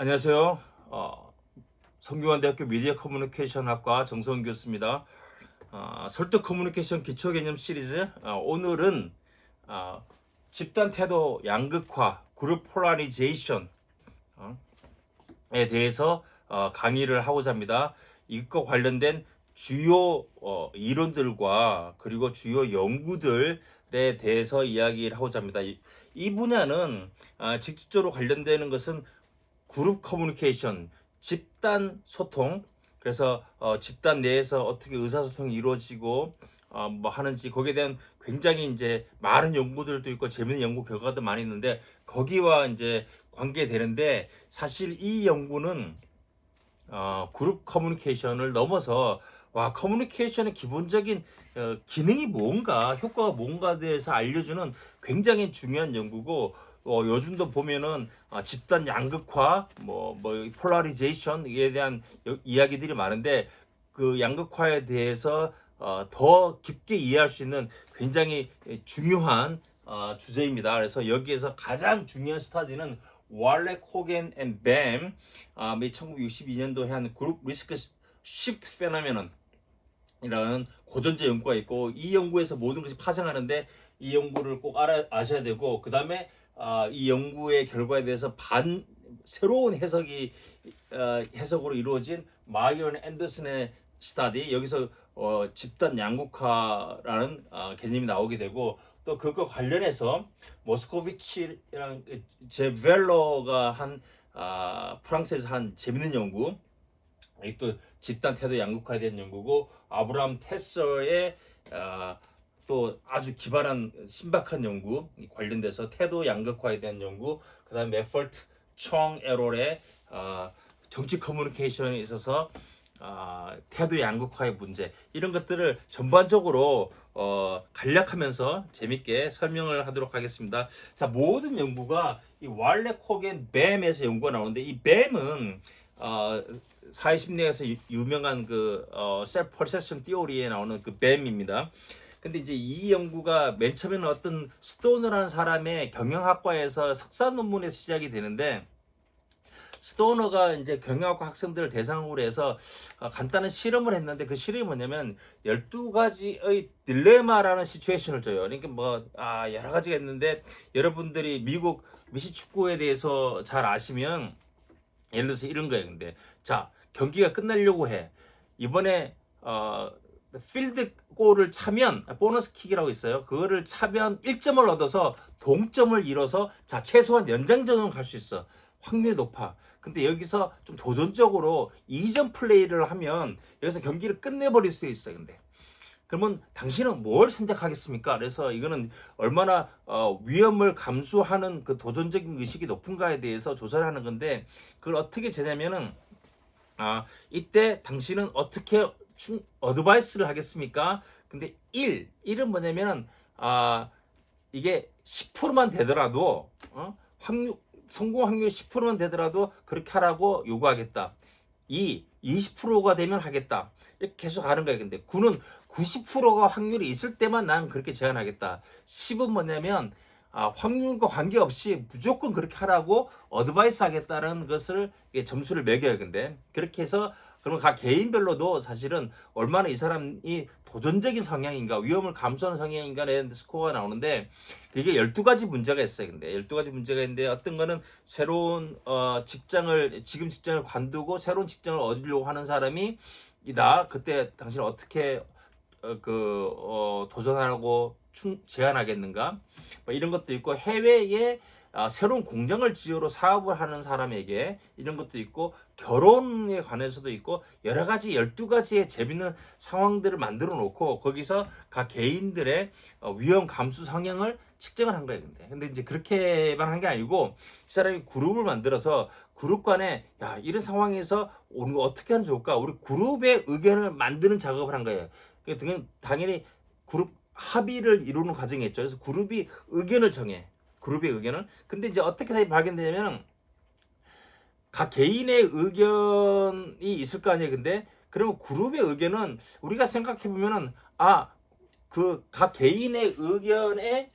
안녕하세요. 성균관대학교 미디어 커뮤니케이션학과 정성훈 교수입니다. 설득 커뮤니케이션 기초 개념 시리즈. 오늘은 집단 태도 양극화, 그룹 폴라리제이션에 대해서 강의를 하고자 합니다. 이것과 관련된 주요 이론들과 그리고 주요 연구들에 대해서 이야기를 하고자 합니다. 이 분야는 직접적으로 관련되는 것은 그룹 커뮤니케이션, 집단 소통. 그래서 집단 내에서 어떻게 의사소통이 이루어지고 뭐 하는지 거기에 대한 굉장히 이제 많은 연구들도 있고 재밌는 연구 결과도 많이 있는데 거기와 이제 관계되는데, 사실 이 연구는 그룹 커뮤니케이션을 넘어서 커뮤니케이션의 기본적인 기능이 뭔가, 효과가 뭔가에 대해서 알려주는 굉장히 중요한 연구고, 요즘도 보면은 집단 양극화, 폴라리제이션에 대한 이야기들이 많은데, 그 양극화에 대해서 더 깊게 이해할 수 있는 굉장히 중요한 주제입니다. 그래서 여기에서 가장 중요한 스터디는 왈렉, 호겐 앤 뱀 1962년도에 한 그룹 리스크 시프트 페노메논 이라는 고전제 연구가 있고, 이 연구에서 모든 것이 파생하는데 이 연구를 꼭 아셔야 되고, 그 다음에 이 연구의 결과에 대해서 새로운 해석으로 이루어진 마이언 앤더슨의 스터디, 여기서 집단 양극화라는 개념이 나오게 되고, 또 그것과 관련해서 모스코비치랑 제벨러가 한 프랑스에서 한 재밌는 연구, 또 집단 태도 양극화에 대한 연구고, 아브라함 테서의 또 아주 기발한 신박한 연구 관련돼서 태도 양극화에 대한 연구, 그다음 메펄트 청 에롤의 정치 커뮤니케이션에 있어서 태도 양극화의 문제, 이런 것들을 전반적으로 간략하면서 재밌게 설명을 하도록 하겠습니다. 자, 모든 연구가 이 왈렉, 호겐, 뱀에서 연구가 나오는데, 이 뱀은 사회심리학에서 유명한 그 셀프 퍼셉션 티오리에 나오는 그 뱀입니다. 근데 이제 이 연구가 맨 처음에는 어떤 스토너라는 사람의 경영학과에서 석사 논문에서 시작이 되는데, 스토너가 이제 경영학과 학생들을 대상으로 해서 간단한 실험을 했는데, 그 실험이 뭐냐면 12가지의 딜레마라는 시츄에이션을 줘요. 그러니까 여러 가지가 있는데, 여러분들이 미국 미시 축구에 대해서 잘 아시면 예를 들어서 이런 거예요. 근데 자, 경기가 끝나려고 해. 이번에 필드 골을 차면 보너스 킥이라고 있어요. 그거를 차면 1점을 얻어서 동점을 이뤄서 자, 최소한 연장전으로 갈 수 있어. 확률이 높아. 근데 여기서 좀 도전적으로 2점 플레이를 하면 여기서 경기를 끝내버릴 수도 있어요. 근데 그러면 당신은 뭘 선택하겠습니까? 그래서 이거는 얼마나 위험을 감수하는 그 도전적인 의식이 높은가에 대해서 조사를 하는 건데, 그걸 어떻게 재냐면은 이때 당신은 어떻게 어드바이스를 하겠습니까? 근데 1은 뭐냐면은 이게 10%만 되더라도 성공 확률 10%만 되더라도 그렇게 하라고 요구하겠다. 20%가 되면 하겠다. 이렇게 계속 가는 거예요. 근데 9는 90%가 확률이 있을 때만 난 그렇게 제한하겠다. 10은 뭐냐면 확률과 관계없이 무조건 그렇게 하라고 어드바이스 하겠다는 것을 점수를 매겨요. 근데 그렇게 해서 그러면 각 개인별로도 사실은 얼마나 이 사람이 도전적인 성향인가, 위험을 감수하는 성향인가에 스코어가 나오는데, 그게 12가지 문제가 있어요. 근데 12가지 문제가 있는데, 어떤 거는 새로운 지금 직장을 관두고 새로운 직장을 얻으려고 하는 사람이 이다. 그때 당신 어떻게 도전하라고 제안하겠는가? 이런 것도 있고, 해외에 새로운 공장을 지으러 사업을 하는 사람에게 이런 것도 있고, 결혼에 관해서도 있고, 여러 가지 12가지의 재밌는 상황들을 만들어 놓고 거기서 각 개인들의 위험 감수 성향을 측정을 한 거예요. 근데 이제 그렇게만 한 게 아니고, 이 사람이 그룹을 만들어서 그룹 간에 이런 상황에서 오늘 어떻게 하면 좋을까? 우리 그룹의 의견을 만드는 작업을 한 거예요. 당연히 그룹 합의를 이루는 과정이었죠. 그래서 그룹이 의견을 정해. 그룹의 의견을. 근데 이제 어떻게 발견되냐면, 각 개인의 의견이 있을 거 아니에요. 근데 그러면 그룹의 의견은 우리가 생각해 보면은 그 각 개인의 의견에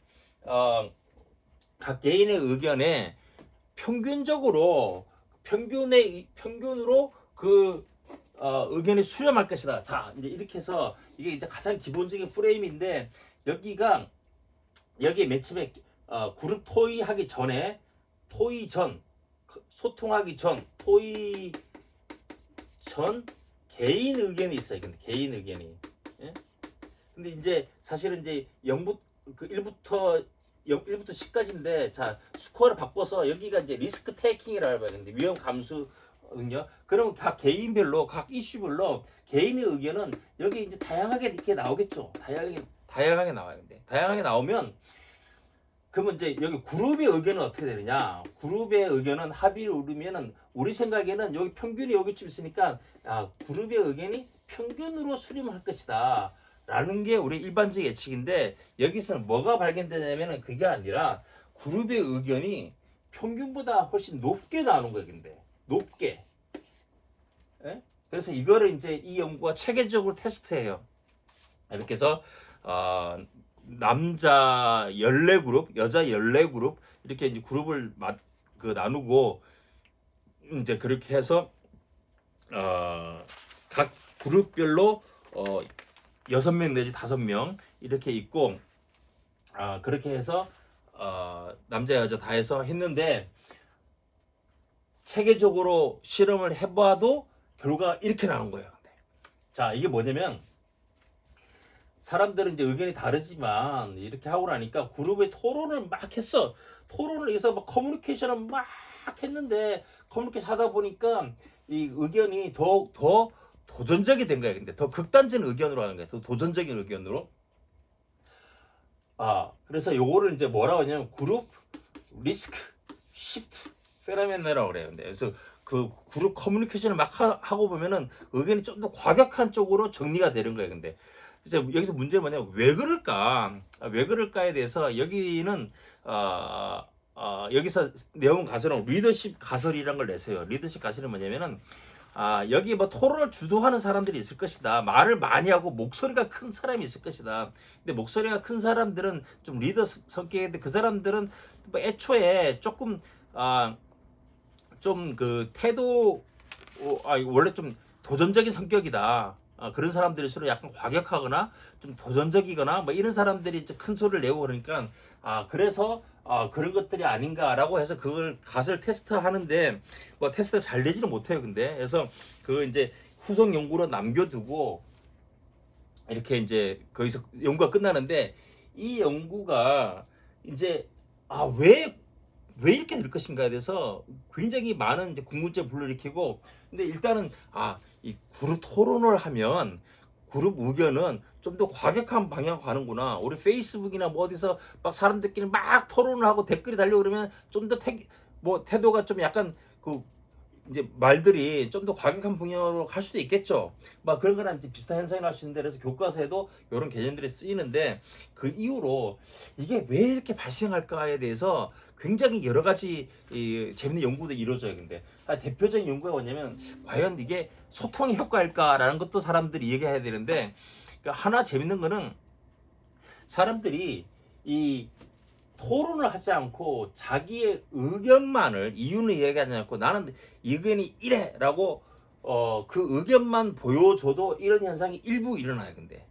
평균적으로 평균으로 그 의견이 수렴할 것이다. 자, 이제 이렇게 해서 이게 이제 가장 기본적인 프레임인데 여기에 맨 처음에 그룹 토의하기 전에 토의 전 소통하기 전 토의 전 개인 의견이 있어요. 근데 개인 의견이. 예? 근데 이제 사실은 이제 1부터 10까지인데 자 스코어를 바꿔서 여기가 이제 리스크 테이킹이라고 하는데 위험 감수거든요. 그러면 각 개인별로 각 이슈별로 개인의 의견은 여기 이제 다양하게 이렇게 나오겠죠. 다양하게 나와야 되는데 다양하게 나오면 그러면 이제 여기 그룹의 의견은 어떻게 되느냐? 그룹의 의견은 합의를 이루면은 우리 생각에는 여기 평균이 여기쯤 있으니까 그룹의 의견이 평균으로 수렴할 것이다. 라는 게 우리 일반적 예측인데 여기서는 뭐가 발견되냐면은 그게 아니라 그룹의 의견이 평균보다 훨씬 높게 나오는 거예요. 근데 높게. 예? 그래서 이거를 이제 이 연구가 체계적으로 테스트해요. 이렇게 해서 남자 14그룹, 여자 14그룹 이렇게 이제 그룹을 나누고 이제 그렇게 해서 각 그룹별로 6명 내지 5명 이렇게 있고 그렇게 해서 남자 여자 다 해서 했는데 체계적으로 실험을 해봐도 결과가 이렇게 나온 거예요. 자, 이게 뭐냐면 사람들은 이제 의견이 다르지만 이렇게 하고 나니까 그룹의 토론을 막 했어. 토론을 해서 막 커뮤니케이션을 막 했는데 커뮤니케이션 하다 보니까 이 의견이 더 도전적이 된 거야. 근데 더 극단적인 의견으로 하는 거야. 더 도전적인 의견으로. 그래서 요거를 이제 뭐라고 하냐면 그룹 리스크 시프트 페노메나라고 그래요. 근데 그래서 그 그룹 커뮤니케이션을 막 하고 보면은 의견이 좀 더 과격한 쪽으로 정리가 되는 거예요. 근데 이제 여기서 문제는 뭐냐면 왜 그럴까에 대해서 여기는 여기서 내용 가설은 리더십 가설이라는 걸 내세요. 리더십 가설은 뭐냐면은 여기 뭐 토론을 주도하는 사람들이 있을 것이다. 말을 많이 하고 목소리가 큰 사람이 있을 것이다. 근데 목소리가 큰 사람들은 좀 리더 성격인데 그 사람들은 뭐 애초에 조금 좀 그 태도 원래 좀 도전적인 성격이다. 그런 사람들일수록 약간 과격하거나 좀 도전적이거나 뭐 이런 사람들이 큰 소리를 내고 그러니까 그래서 그런 것들이 아닌가라고 해서 그걸 가설 테스트하는데 뭐 테스트 잘 되지는 못해요. 근데 그래서 그걸 이제 후속 연구로 남겨두고 이렇게 이제 거기서 연구가 끝나는데 이 연구가 이제 왜 이렇게 될 것인가에 대해서 굉장히 많은 이제 궁금증을 불러일으키고 근데 일단은 이 그룹 토론을 하면 그룹 의견은 좀 더 과격한 방향 가는구나. 우리 페이스북이나 뭐 어디서 막 사람들끼리 막 토론을 하고 댓글이 달려 그러면 좀 더 태도가 좀 약간 이제 말들이 좀 더 과격한 방향으로 갈 수도 있겠죠. 막 그런 거랑 이제 비슷한 현상이 날 수 있는데 그래서 교과서에도 이런 개념들이 쓰이는데 그 이후로 이게 왜 이렇게 발생할까에 대해서 굉장히 여러 가지 재밌는 연구도 이루어져요. 근데 대표적인 연구가 뭐냐면 과연 이게 소통의 효과일까라는 것도 사람들이 얘기해야 되는데 하나 재밌는 거는 사람들이 이 토론을 하지 않고 자기의 의견만을 이유는 얘기하지 않고 나는 의견이 이래라고 그 의견만 보여줘도 이런 현상이 일부 일어나요. 근데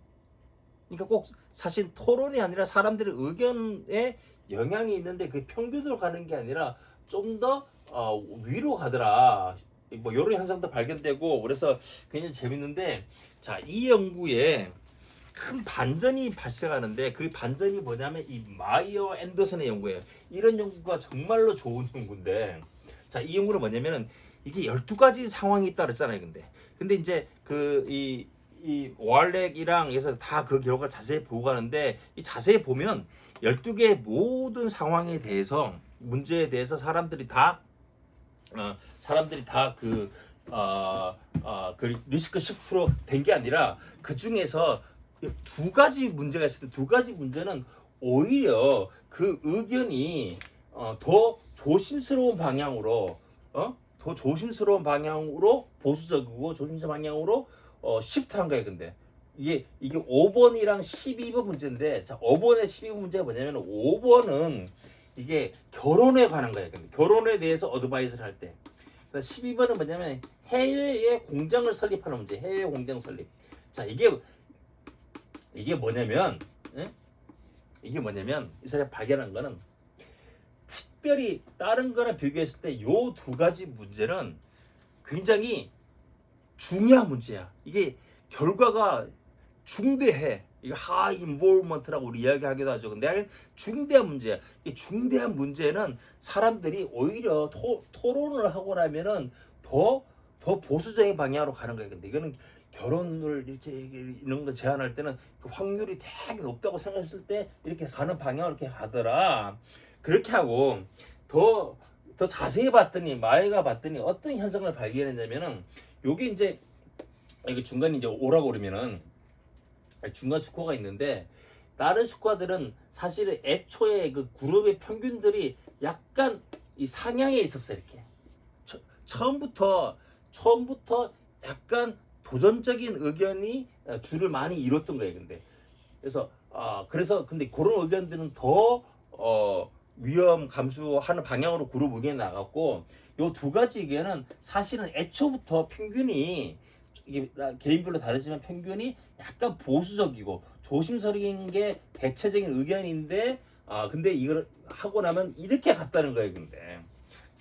그러니까 꼭 사실 토론이 아니라 사람들의 의견에 영향이 있는데 그 평균으로 가는 게 아니라 좀 더 위로 가더라. 뭐 이런 현상도 발견되고 그래서 굉장히 재밌는데 자, 이 연구에 큰 반전이 발생하는데 그 반전이 뭐냐면 이 마이어 앤더슨의 연구예요. 이런 연구가 정말로 좋은 연구인데 자, 이 연구는 뭐냐면은 이게 12가지 상황이 있다 그랬잖아요. 근데 이제 이 왈렉이랑 해서 다 그 결과를 자세히 보고 가는데 이 자세히 보면 12개의 모든 상황에 대해서 문제에 대해서 사람들이 다 그 리스크 10% 된 게 아니라 그 중에서 2가지 문제가 있을 때 2가지 문제는 오히려 그 의견이 더 조심스러운 방향으로 보수적이고 조심스러운 방향으로 시프트한 거예요. 근데 이게 5번이랑 12번 문제인데 자 5번에 12번 문제가 뭐냐면 5번은 이게 결혼에 관한 거예요. 근데 결혼에 대해서 어드바이스를 할 때 12번은 뭐냐면 해외에 공장을 설립하는 문제. 해외 공장 설립. 자, 이게 뭐냐면, 예? 이게 뭐냐면 이 사람이 발견한 거는 특별히 다른 거랑 비교했을 때 요 두 가지 문제는 굉장히 중요한 문제야. 이게 결과가 중대해. 이거 하이 인볼먼트라고 우리 이야기하기도 하죠. 근데 중대한 문제야. 이 중대한 문제는 사람들이 오히려 토론을 하고 나면은 더 보수적인 방향으로 가는 거예요. 근데 이거는 결혼을 이렇게 이런 거 제안할 때는 그 확률이 되게 높다고 생각했을 때 이렇게 가는 방향으로 이렇게 가더라. 그렇게 하고 더 자세히 봤더니 마이가 봤더니 어떤 현상을 발견했냐면은 요게 이제 이거 중간에 이제 오라고 그러면은 중간 스코어가 있는데 다른 스코어들은 사실은 애초에 그 그룹의 평균들이 약간 이 상향에 있었어요. 이렇게 처음부터 약간 도전적인 의견이 줄을 많이 이뤘던 거예요. 근데 그래서 근데 그런 의견들은 더 위험 감수하는 방향으로 그룹 의견이 나갔고 요 두 가지 의견은 사실은 애초부터 평균이 이게 개인별로 다르지만 평균이 약간 보수적이고 조심스러운 게 대체적인 의견인데 근데 이걸 하고 나면 이렇게 갔다는 거예요. 근데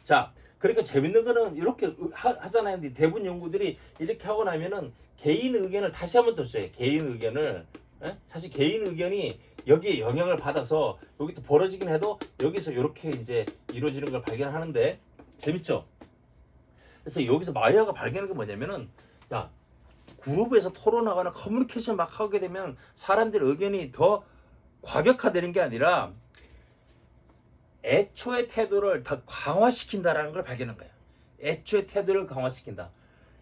자 그러니까 재밌는 거는 이렇게 하잖아요. 근데 대부분 연구들이 이렇게 하고 나면은 개인 의견을 다시 한번 더 써요. 개인 의견을 사실 개인 의견이 여기에 영향을 받아서 여기 또 벌어지긴 해도 여기서 이렇게 이제 이루어지는 걸 발견하는데 재밌죠? 그래서 여기서 마이어가 발견한 게 뭐냐면은 야 그룹에서 토론하거나 커뮤니케이션 막 하게 되면 사람들의 의견이 더 과격화되는 게 아니라 애초의 태도를 더 강화시킨다라는 걸 발견한 거예요. 애초의 태도를 강화시킨다.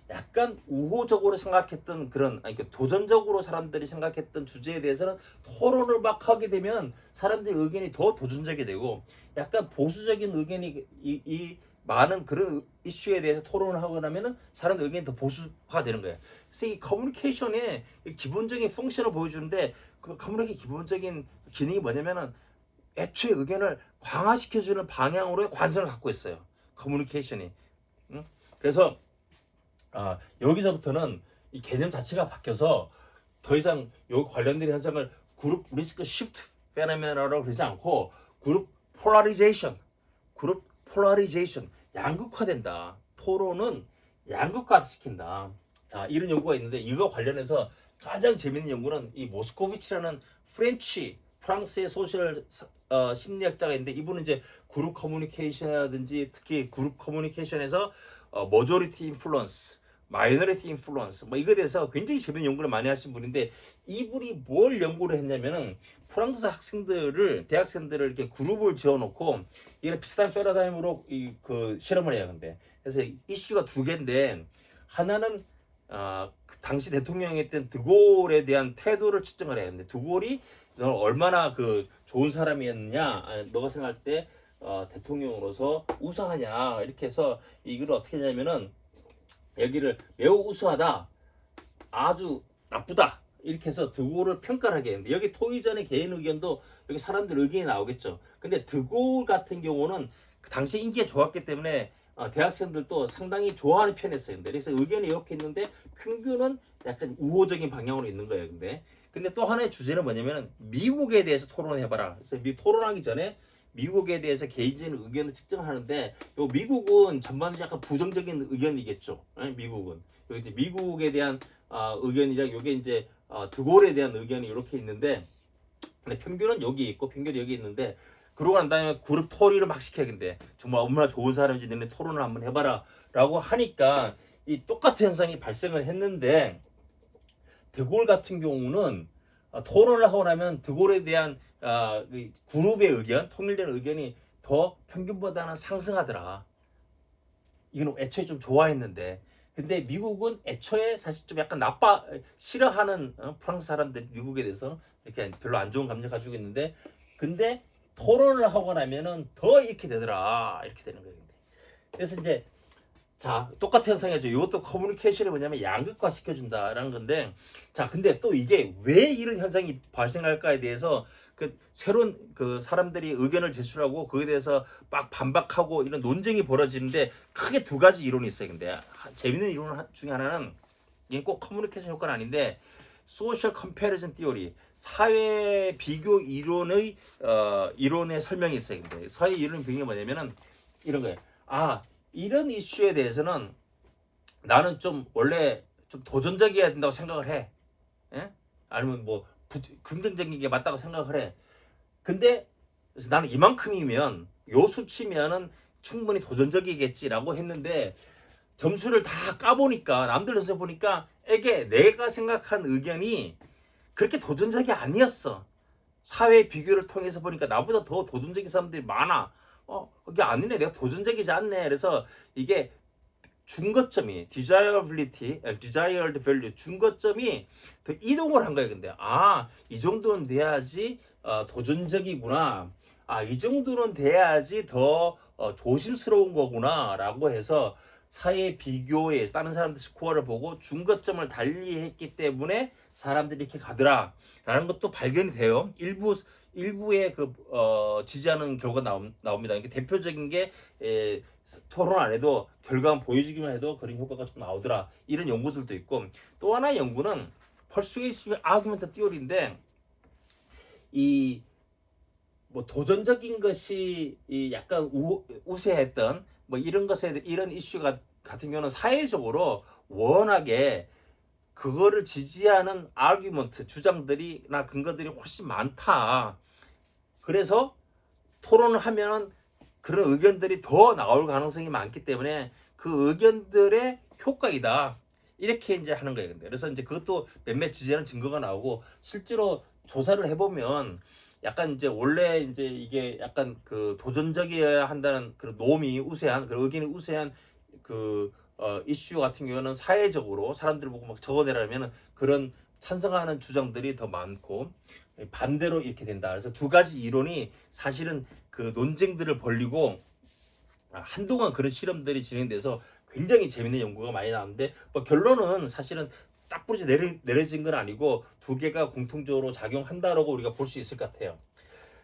약간 우호적으로 생각했던 그런 도전적으로 사람들이 생각했던 주제에 대해서는 토론을 막 하게 되면 사람들의 의견이 더 도전적이 되고 약간 보수적인 의견이 이 많은 그런 이슈에 대해서 토론을 하고 나면은 사람들 의견이 더 보수화가 되는 거예요. 그래서 이 커뮤니케이션의 기본적인 펑션을 보여주는데 그 커뮤니케이션의 기본적인 기능이 뭐냐면은 애초의 의견을 강화시켜주는 방향으로의 관성을 갖고 있어요. 커뮤니케이션이. 응? 그래서 여기서부터는 이 개념 자체가 바뀌어서 더 이상 여기 관련된 현상을 그룹 리스크 시프트 페노메나라고 그러지 않고 그룹 폴라리제이션 양극화된다. 토론은 양극화시킨다. 자, 이런 연구가 있는데 이거 관련해서 가장 재밌는 연구는 이 모스코비치라는 프랑스의 소셜 심리학자가 있는데 이분은 이제 그룹 커뮤니케이션이라든지 특히 그룹 커뮤니케이션에서 머저리티 인플루언스, 마이너리티 인플루언스 뭐 이거에 대해서 굉장히 재밌는 연구를 많이 하신 분인데 이분이 뭘 연구를 했냐면은 프랑스 대학생들을 이렇게 그룹을 지어놓고 이런 비슷한 패러다임으로 그 실험을 해요. 근데 그래서 이슈가 두 개인데 하나는 그 당시 대통령이었던 드골에 대한 태도를 측정을 해요. 근데 드골이 너 얼마나 그 좋은 사람이었느냐, 너가 생각할 때 대통령으로서 우수하냐 이렇게 해서 이걸 어떻게 하냐면은 여기를 매우 우수하다, 아주 나쁘다 이렇게 해서 드골을 평가를 하게 했는데 여기 토의전의 개인 의견도 여기 사람들 의견이 나오겠죠. 근데 드골 같은 경우는 그 당시 인기가 좋았기 때문에 대학생들도 상당히 좋아하는 편이었어요. 근데 그래서 의견이 이렇게 있는데 평균은 약간 우호적인 방향으로 있는 거예요. 근데 또 하나의 주제는 뭐냐면 미국에 대해서 토론해봐라. 그래서 토론하기 전에 미국에 대해서 개인적인 의견을 측정하는데 요 미국은 전반적으로 약간 부정적인 의견이겠죠. 미국은 여기 이제 미국에 대한 의견이랑 요게 이제 드골에 대한 의견이 이렇게 있는데 근데 평균은 여기 있고 평균이 여기 있는데 그러고 난 다음에 그룹 토의를 막 시켜야겠는데 정말 얼마나 좋은 사람인지 너네 토론을 한번 해봐라 라고 하니까 이 똑같은 현상이 발생을 했는데 드골 같은 경우는 토론을 하고 나면 드골에 대한 그룹의 의견, 통일된 의견이 더 평균보다는 상승하더라. 이건 애초에 좀 좋아했는데 근데 미국은 애초에 사실 좀 약간 싫어하는 프랑스 사람들이 미국에 대해서 이렇게 별로 안 좋은 감정 가지고 있는데 근데 토론을 하고 나면은 더 이렇게 되더라. 이렇게 되는 거예요. 그래서 이제 자, 똑같은 현상이죠. 이것도 커뮤니케이션이 뭐냐면 양극화 시켜준다라는 건데 자, 근데 또 이게 왜 이런 현상이 발생할까에 대해서 그 새로운 그 사람들이 의견을 제출하고 그에 대해서 막 반박하고 이런 논쟁이 벌어지는데 크게 두 가지 이론이 있어요. 근데 재밌는 이론 중에 하나는 이게 꼭 커뮤니케이션 효과는 아닌데 소셜 컴패리즌 티오리 사회 비교 이론의 이론의 설명이 있어요. 근데 사회 이론 비교가 뭐냐면은 이런 거예요. 아, 이런 이슈에 대해서는 나는 좀 원래 좀 도전적이어야 된다고 생각을 해. 예? 아니면 뭐 긍정적인 게 맞다고 생각을 해. 근데 그래서 나는 이만큼이면 요 수치면은 충분히 도전적이겠지라고 했는데 점수를 다 까보니까 남들 점수 보니까 이게 내가 생각한 의견이 그렇게 도전적이 아니었어. 사회 비교를 통해서 보니까 나보다 더 도전적인 사람들이 많아. 그게 아니네. 내가 도전적이지 않네. 그래서 이게 중거점이 desirability, desired value 중거점이 더 이동을 한 거예요. 근데 이 정도는 돼야지 도전적이구나. 이 정도는 돼야지 더 조심스러운 거구나라고 해서 사회 비교에 다른 사람들 스코어를 보고 중거점을 달리했기 때문에 사람들이 이렇게 가더라라는 것도 발견이 돼요. 일부의 지지하는 결과 나옵니다. 이게 대표적인 게 토론 안 해도 결과만 보여주기만 해도 그런 효과가 좀 나오더라. 이런 연구들도 있고 또 하나의 연구는 persuasive argument theory인데 이 뭐 도전적인 것이 약간 우세했던 뭐 이런 것에 이런 이슈가 같은 경우는 사회적으로 워낙에 그거를 지지하는 아규먼트 주장들이나 근거들이 훨씬 많다. 그래서 토론을 하면 그런 의견들이 더 나올 가능성이 많기 때문에 그 의견들의 효과이다. 이렇게 이제 하는 거예요. 근데 그래서 이제 그것도 몇몇 지지하는 증거가 나오고 실제로 조사를 해보면 약간 이제 원래 이제 이게 약간 그 도전적이어야 한다는 그 놈이 우세한 그 의견이 우세한 그 이슈 같은 경우는 사회적으로 사람들 보고 막 적어내라면 그런 찬성하는 주장들이 더 많고 반대로 이렇게 된다. 그래서 두 가지 이론이 사실은 그 논쟁들을 벌리고 한동안 그런 실험들이 진행돼서 굉장히 재밌는 연구가 많이 나왔는데 뭐 결론은 사실은 딱 부러져 내려진 건 아니고 두 개가 공통적으로 작용한다라고 우리가 볼 수 있을 것 같아요.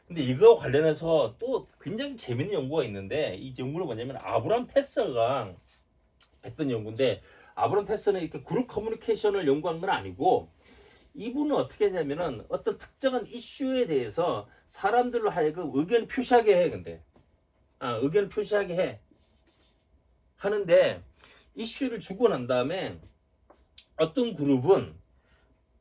근데 이거 관련해서 또 굉장히 재밌는 연구가 있는데 이 연구는 뭐냐면 아브람 테서가 했던 연구인데 아브람 테서는 이렇게 그룹 커뮤니케이션을 연구한 건 아니고 이분은 어떻게 했냐면은 어떤 특정한 이슈에 대해서 사람들로 하여금 의견을 표시하게 해. 근데 의견을 표시하게 해. 하는데 이슈를 주고 난 다음에 어떤 그룹은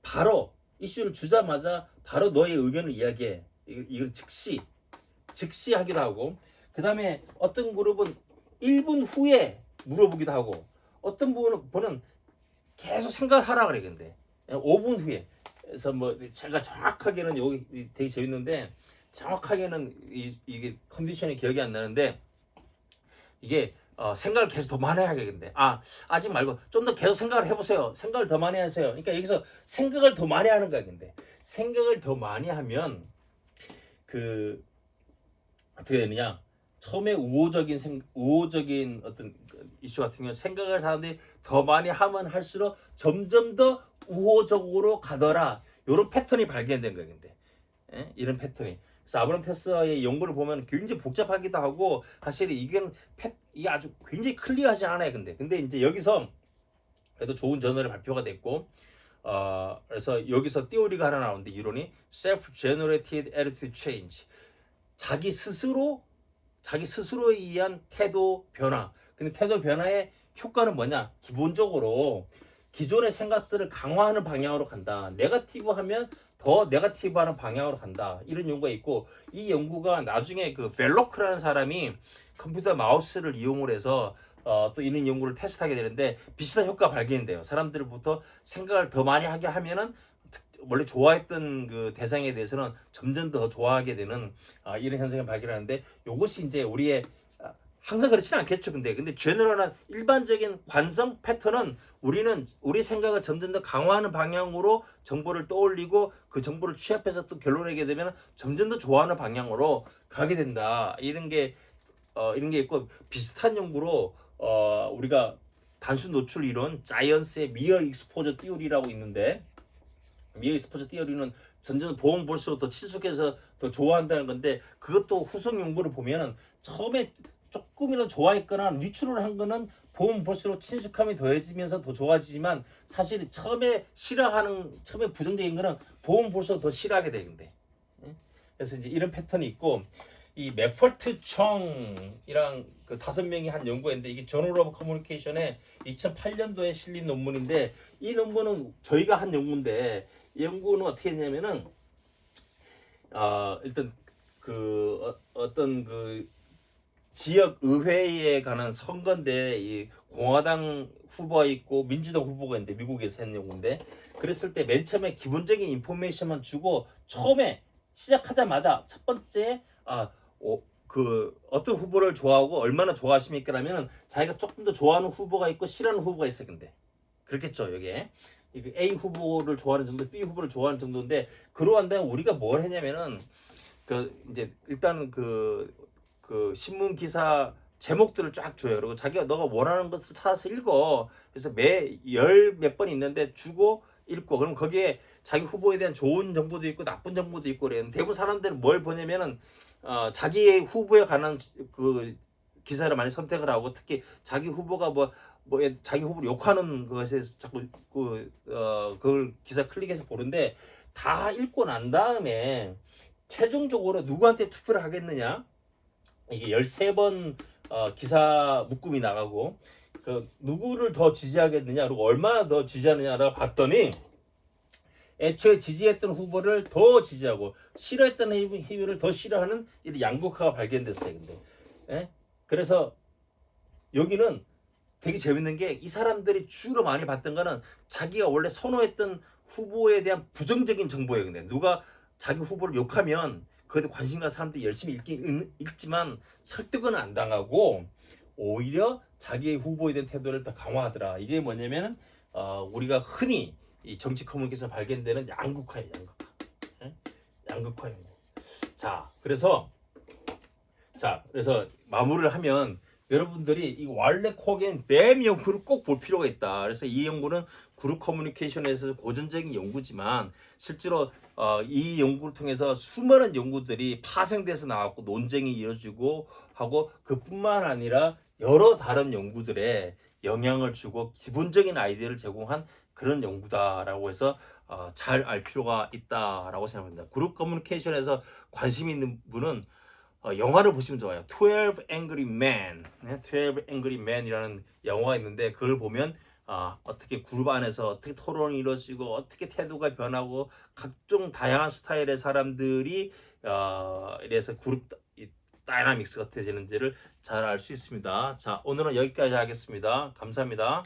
바로 이슈를 주자마자 바로 너의 의견을 이야기해. 이걸 즉시 하기도 하고 그 다음에 어떤 그룹은 1분 후에 물어보기도 하고 어떤 분은 계속 생각하라 그래. 근데 5분 후에 그래서 뭐 제가 정확하게는 여기 되게 재밌는데 정확하게는 이게 컨디션이 기억이 안 나는데 이게 생각을 계속 더 많이 하게 근데 아직 말고 좀 더 계속 생각을 해보세요. 생각을 더 많이 하세요. 그러니까 여기서 생각을 더 많이 하는 거야. 근데 생각을 더 많이 하면 그 어떻게 되느냐? 처음에 우호적인 어떤 이슈 같은 경우 생각을 사람들이 더 많이 하면 할수록 점점 더 우호적으로 가더라. 이런 패턴이 발견된 거예요. 근데 이런 패턴이. 그래서 아브람 테서의 연구를 보면 굉장히 복잡하기도 하고 사실 이게 아주 굉장히 클리어하지 않아요. 근데 이제 여기서 그래도 좋은 저널에 발표가 됐고 그래서 여기서 띠오리가 하나 나오는데 이론이 self-generated attitude change 자기 스스로에 의한 태도 변화. 근데 태도 변화의 효과는 뭐냐? 기본적으로 기존의 생각들을 강화하는 방향으로 간다. 네거티브 하면 더 네거티브하는 방향으로 간다. 이런 연구가 있고 이 연구가 나중에 그 벨로크라는 사람이 컴퓨터 마우스를 이용을 해서 또 이런 연구를 테스트하게 되는데 비슷한 효과가 발견돼요. 사람들부터 생각을 더 많이 하게 하면은 원래 좋아했던 그 대상에 대해서는 점점 더 좋아하게 되는 이런 현상을 발견하는데 이것이 이제 우리의 항상 그렇지는 않겠죠. 근데 제너럴한 일반적인 관성 패턴은 우리 생각을 점점 더 강화하는 방향으로 정보를 떠올리고 그 정보를 취합해서 또 결론을 내게 되면 점점 더 좋아하는 방향으로 가게 된다. 이런 게 있고 비슷한 연구로 우리가 단순 노출 이론 자이언스의 미러 익스포저 띠오리라고 있는데 미의 스포츠 티어리는 전제는 보험 볼수록 더 친숙해서 더 좋아한다는 건데, 그것도 후속 연구를 보면은 처음에 조금이라도 좋아했거나 뉴트럴 한 거는 보험 볼수록 친숙함이 더해지면서 더 좋아지지만, 사실 처음에 부정적인 거는 보험 볼수록 더 싫어하게 되는데. 그래서 이제 이런 패턴이 있고, 이 메펄트 청이랑 그 5명이 한 연구인데, 이게 저널 오브 커뮤니케이션에 2008년도에 실린 논문인데, 이 논문은 저희가 한 연구인데, 이 연구는 어떻게 했냐면은 일단 어떤 그 지역 의회에 관한 선거인데, 이 공화당 후보가 있고 민주당 후보가 있는데, 미국에서 했는 연구인데, 그랬을 때 맨 처음에 기본적인 인포메이션만 주고, 처음에 시작하자마자 첫 번째 어떤 후보를 좋아하고 얼마나 좋아하십니까라면은, 자기가 조금 더 좋아하는 후보가 있고 싫어하는 후보가 있어. 근데 그렇겠죠. 여기에 A 후보를 좋아하는 정도, B 후보를 좋아하는 정도인데, 그러한 다음에 우리가 뭘 했냐면은, 이제 일단 신문 기사 제목들을 쫙 줘요. 그리고 자기가 너가 원하는 것을 찾아서 읽어. 그래서 매 열 몇 번 있는데 주고 읽고, 그럼 거기에 자기 후보에 대한 좋은 정보도 있고 나쁜 정보도 있고 그래요. 대부분 사람들은 뭘 보냐면은 자기의 후보에 관한 그 기사를 많이 선택을 하고, 특히 자기 후보가 자기 후보를 욕하는 것에 자꾸 그걸 기사 클릭해서 보는데, 다 읽고 난 다음에 최종적으로 누구한테 투표를 하겠느냐, 이게 13번 기사 묶음이 나가고, 누구를 더 지지하겠느냐, 그리고 얼마나 더 지지하느냐라고 봤더니, 애초에 지지했던 후보를 더 지지하고 싫어했던 후보를 더 싫어하는 이 양극화가 발견됐어요. 근데 그래서 여기는 되게 재밌는 게, 이 사람들이 주로 많이 봤던 거는 자기가 원래 선호했던 후보에 대한 부정적인 정보예요. 근데 누가 자기 후보를 욕하면 그것에 관심 가는 사람들이 열심히 읽지만 설득은 안 당하고, 오히려 자기의 후보에 대한 태도를 더 강화하더라. 이게 뭐냐면은 우리가 흔히 이 정치 커뮤니케이션 발견되는 양극화예요. 양극화 연구. 그래서 마무리를 하면, 여러분들이 이 왈레 코겐 뱀 연구를 꼭 볼 필요가 있다. 그래서 이 연구는 그룹 커뮤니케이션에서 고전적인 연구지만, 실제로 이 연구를 통해서 수많은 연구들이 파생돼서 나왔고 논쟁이 이어지고 하고, 그뿐만 아니라 여러 다른 연구들에 영향을 주고 기본적인 아이디어를 제공한 그런 연구다라고 해서 잘 알 필요가 있다라고 생각합니다. 그룹 커뮤니케이션에서 관심 있는 분은 영화를 보시면 좋아요. 12 Angry Men, 12 Angry Men이라는 영화가 있는데, 그걸 보면 어떻게 그룹 안에서 어떻게 토론이 이루어지고 어떻게 태도가 변하고 각종 다양한 스타일의 사람들이 이래서 그룹 다이나믹스가 어떻게 되는지를 잘 알 수 있습니다. 자, 오늘은 여기까지 하겠습니다. 감사합니다.